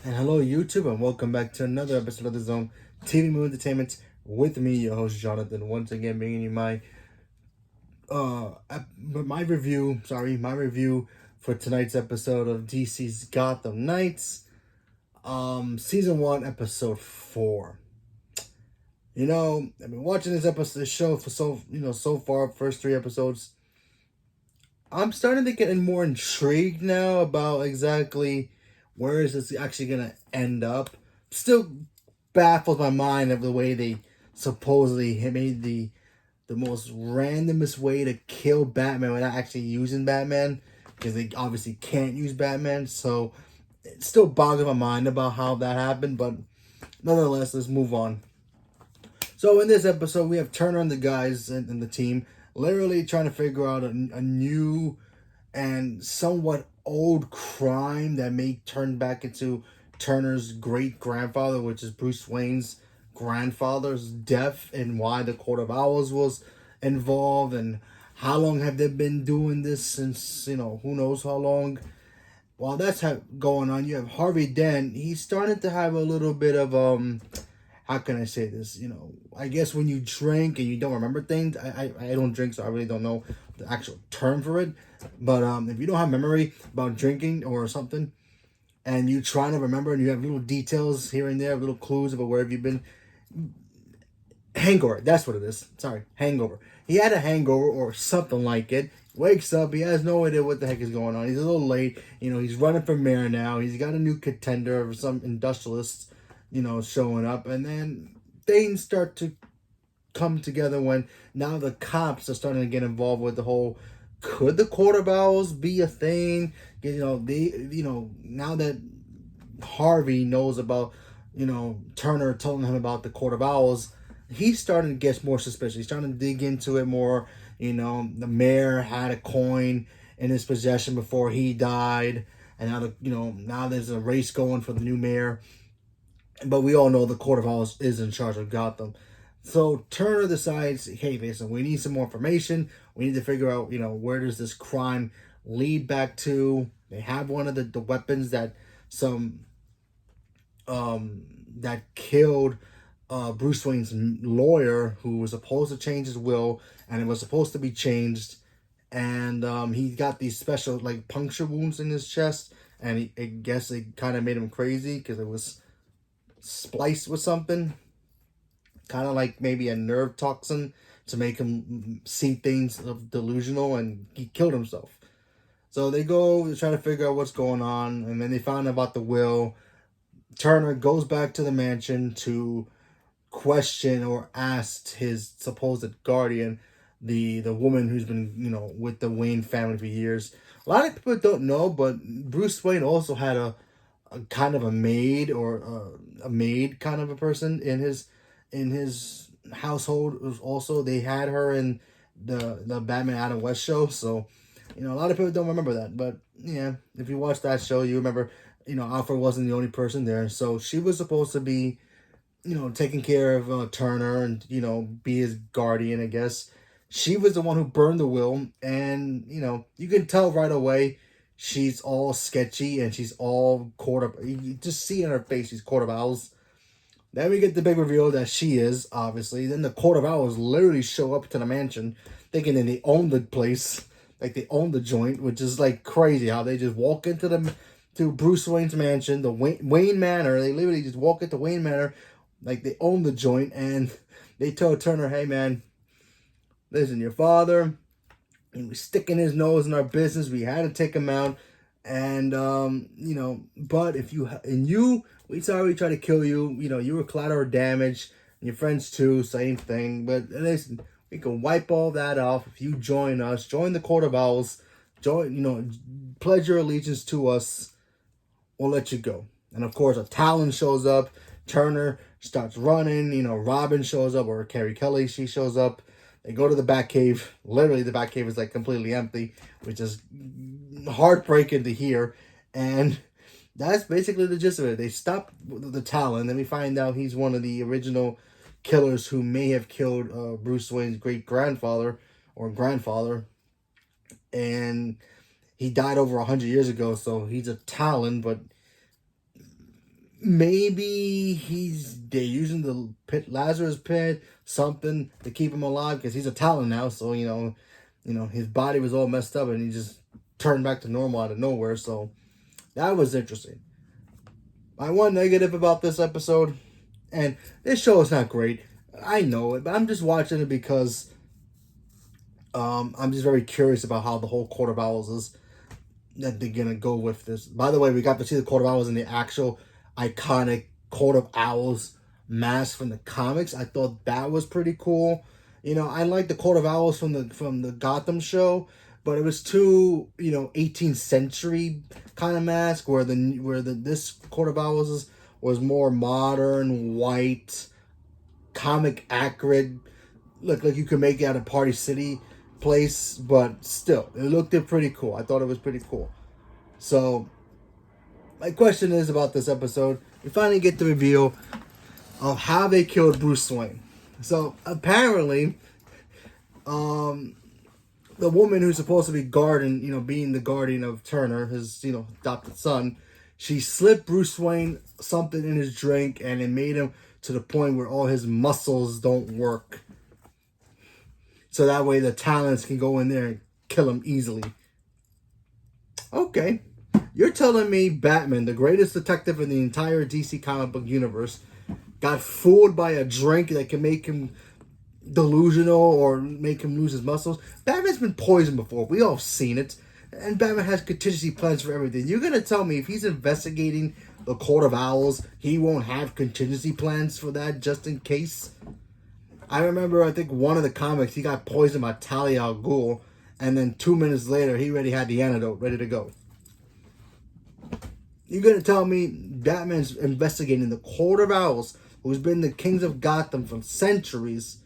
And hello, YouTube, and welcome back to another episode of The Zone TV Movie Entertainment with me, your host Jonathan. Once again, bringing you my review for tonight's episode of DC's Gotham Knights, season 1, episode 4. You know, I've been watching this show for so far, first 3 episodes. I'm starting to get more intrigued now about exactly where is this actually gonna end up. Still baffles my mind of the way they supposedly made the most randomest way to kill Batman without actually using Batman, because they obviously can't use Batman. So it still boggles my mind about how that happened, but nonetheless, let's move on. So in this episode, we have Turner and the guys and the team literally trying to figure out a new and somewhat old crime that may turn back into Turner's great grandfather, which is Bruce Wayne's grandfather's death, and why the Court of Owls was involved, and how long have they been doing this since, who knows how long. While that's going on, you have Harvey Dent. He's starting to have a little bit of how can I say this? I guess when you drink and you don't remember things, I don't drink, so I really don't know the actual term for it. But if you don't have memory about drinking or something, and you try to remember, and you have little details here and there, little clues about where have you been. Hangover, that's what it is. Sorry, hangover. He had a hangover or something like it. Wakes up, he has no idea what the heck is going on. He's a little late. He's running for mayor now. He's got a new contender of some industrialists, showing up. And then things start to come together when now the cops are starting to get involved with the whole, could the Court of Owls be a thing? Now that Harvey knows about, Turner telling him about the Court of Owls, he's starting to get more suspicious. He's starting to dig into it more. The mayor had a coin in his possession before he died, and now there's a race going for the new mayor. But we all know the Court of Owls is in charge of Gotham. So Turner decides, hey, listen, we need some more information. We need to figure out, where does this crime lead back to? They have one of the weapons that that killed Bruce Wayne's lawyer, who was supposed to change his will, and it was supposed to be changed. And he got these special puncture wounds in his chest, and I guess it kind of made him crazy because it was spliced with something, kind of like maybe a nerve toxin to make him see things of delusional, and he killed himself. So they try to figure out what's going on, and then they find out about the will. Turner goes back to the mansion to question or ask his supposed guardian, the woman who's been with the Wayne family for years. A lot of people don't know, but Bruce Wayne also had a kind of a maid, or a maid kind of a person in his household. Also, they had her in the Batman Adam West show. So a lot of people don't remember that, but yeah, if you watch that show, you remember Alfred wasn't the only person there. So she was supposed to be taking care of Turner and be his guardian, I guess. She was the one who burned the will, and you can tell right away she's all sketchy and she's all Court of. You just see in her face she's Court of Owls. Then we get the big reveal that she is, obviously. Then the Court of Owls literally show up to the mansion thinking that they own the place, like they own the joint, which is crazy how they just walk to Bruce Wayne's mansion, the Wayne Manor. They literally just walk into Wayne Manor like they own the joint, and they tell Turner, hey man, listen, your father, he was sticking his nose in our business. We had to take him out. And, but if we sorry we tried to kill you. You were collateral damage. And your friends too, same thing. But listen, we can wipe all that off if you join us. Join the Court of Owls. Pledge your allegiance to us. We'll let you go. And of course, a Talon shows up. Turner starts running. Robin shows up, or Carrie Kelly, she shows up. They go to the Batcave. Literally, the Batcave is completely empty, which is heartbreaking to hear. And that's basically the gist of it. They stop the Talon. Then we find out he's one of the original killers who may have killed Bruce Wayne's great-grandfather or grandfather. And he died over 100 years ago, so he's a Talon, but maybe they're using the Lazarus pit, something to keep him alive because he's a Talon now. So his body was all messed up and he just turned back to normal out of nowhere. So that was interesting. My one negative about this episode, and this show is not great, I know it, but I'm just watching it because I'm just very curious about how the whole Court of Owls is that they're gonna go with this. By the way, we got to see the Court of Owls in the actual iconic Court of Owls mask from the comics. I thought that was pretty cool. I like the Court of Owls from the Gotham show, but it was too 18th century kind of mask where this Court of Owls was more modern, white, comic accurate. Look like you could make it out of Party City place, but still, it looked pretty cool. I thought it was pretty cool. So, my question is about this episode. We finally get the reveal of how they killed Bruce Wayne. So, apparently, the woman who's supposed to be being the guardian of Turner, his, adopted son, she slipped Bruce Wayne something in his drink and it made him to the point where all his muscles don't work. So that way the Talons can go in there and kill him easily. Okay. You're telling me Batman, the greatest detective in the entire DC comic book universe, got fooled by a drink that can make him delusional or make him lose his muscles? Batman's been poisoned before. We all have seen it. And Batman has contingency plans for everything. You're going to tell me if he's investigating the Court of Owls, he won't have contingency plans for that just in case? I remember, I think one of the comics, he got poisoned by Talia al Ghul, and then 2 minutes later, he already had the antidote ready to go. You're going to tell me Batman's investigating the Court of Owls, who's been the kings of Gotham for centuries,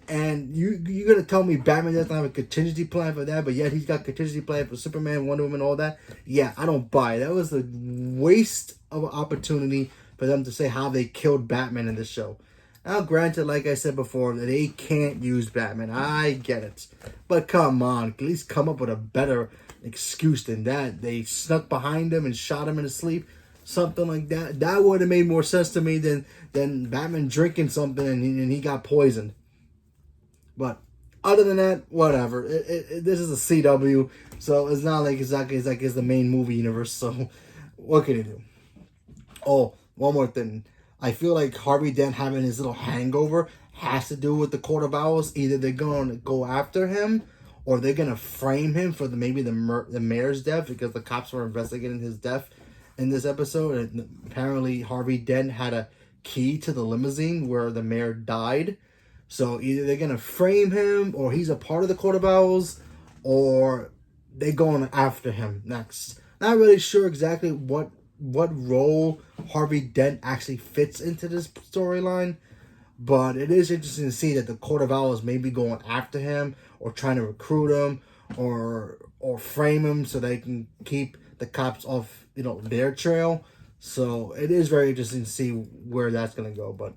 and you're going to tell me Batman doesn't have a contingency plan for that, but yet he's got contingency plan for Superman, Wonder Woman, all that? Yeah, I don't buy it. That was a waste of an opportunity for them to say how they killed Batman in this show. Now, granted, like I said before, that they can't use Batman. I get it. But come on, at least come up with a better excuse than that. They snuck behind him and shot him in his sleep. Something like that. That would have made more sense to me than Batman drinking something and he got poisoned. But other than that, whatever. This is a CW, so it's not like it's the main movie universe. So what can you do? Oh, one more thing. I feel like Harvey Dent having his little hangover has to do with the Court of Owls. Either they're going to go after him, or they're going to frame him for the mayor's death because the cops were investigating his death in this episode. And apparently Harvey Dent had a key to the limousine where the mayor died. So either they're going to frame him, or he's a part of the Court of Owls, or they're going after him next. Not really sure exactly what role Harvey Dent actually fits into this storyline, but it is interesting to see that the Court of Owls may be going after him or trying to recruit him or frame him so they can keep the cops off their trail. So it is very interesting to see where that's going to go, but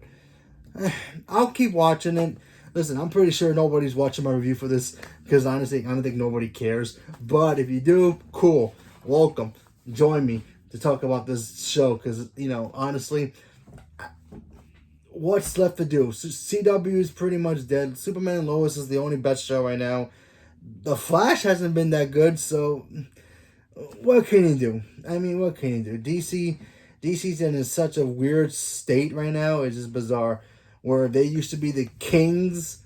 I'll keep watching it. Listen, I'm pretty sure nobody's watching my review for this because honestly, I don't think nobody cares. But if you do, cool. Welcome. Join me to talk about this show because, honestly, what's left to do? CW is pretty much dead. Superman and Lois is the only best show right now. The Flash hasn't been that good, so what can you do? I mean, what can you do? DC's in such a weird state right now. It's just bizarre. Where they used to be the kings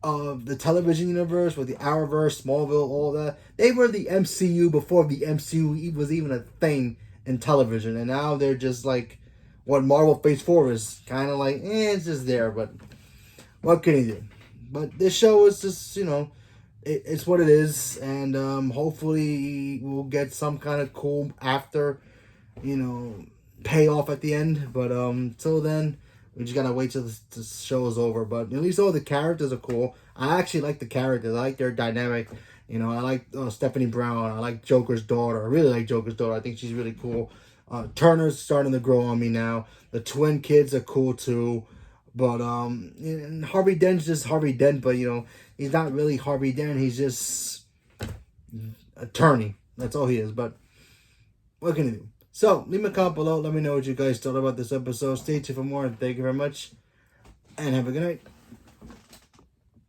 of the television universe with the Arrowverse, Smallville, all that. They were the MCU before the MCU was even a thing in television. And now they're just like what Marvel Phase 4 is. Kind of like, it's just there. But what can you do? But this show is just, it's what it is. And hopefully we'll get some kind of cool after, payoff at the end. But till then, we just gotta wait till the show is over. But at least all the characters are cool. I actually like the characters. I like their dynamic. I like Stephanie Brown. I like Joker's daughter. I really like Joker's daughter. I think she's really cool. Turner's starting to grow on me now. The twin kids are cool too. But and Harvey Dent's just Harvey Dent. But he's not really Harvey Dent. He's just attorney. That's all he is. But what can you do? So, leave me a comment below. Let me know what you guys thought about this episode. Stay tuned for more. Thank you very much. And have a good night.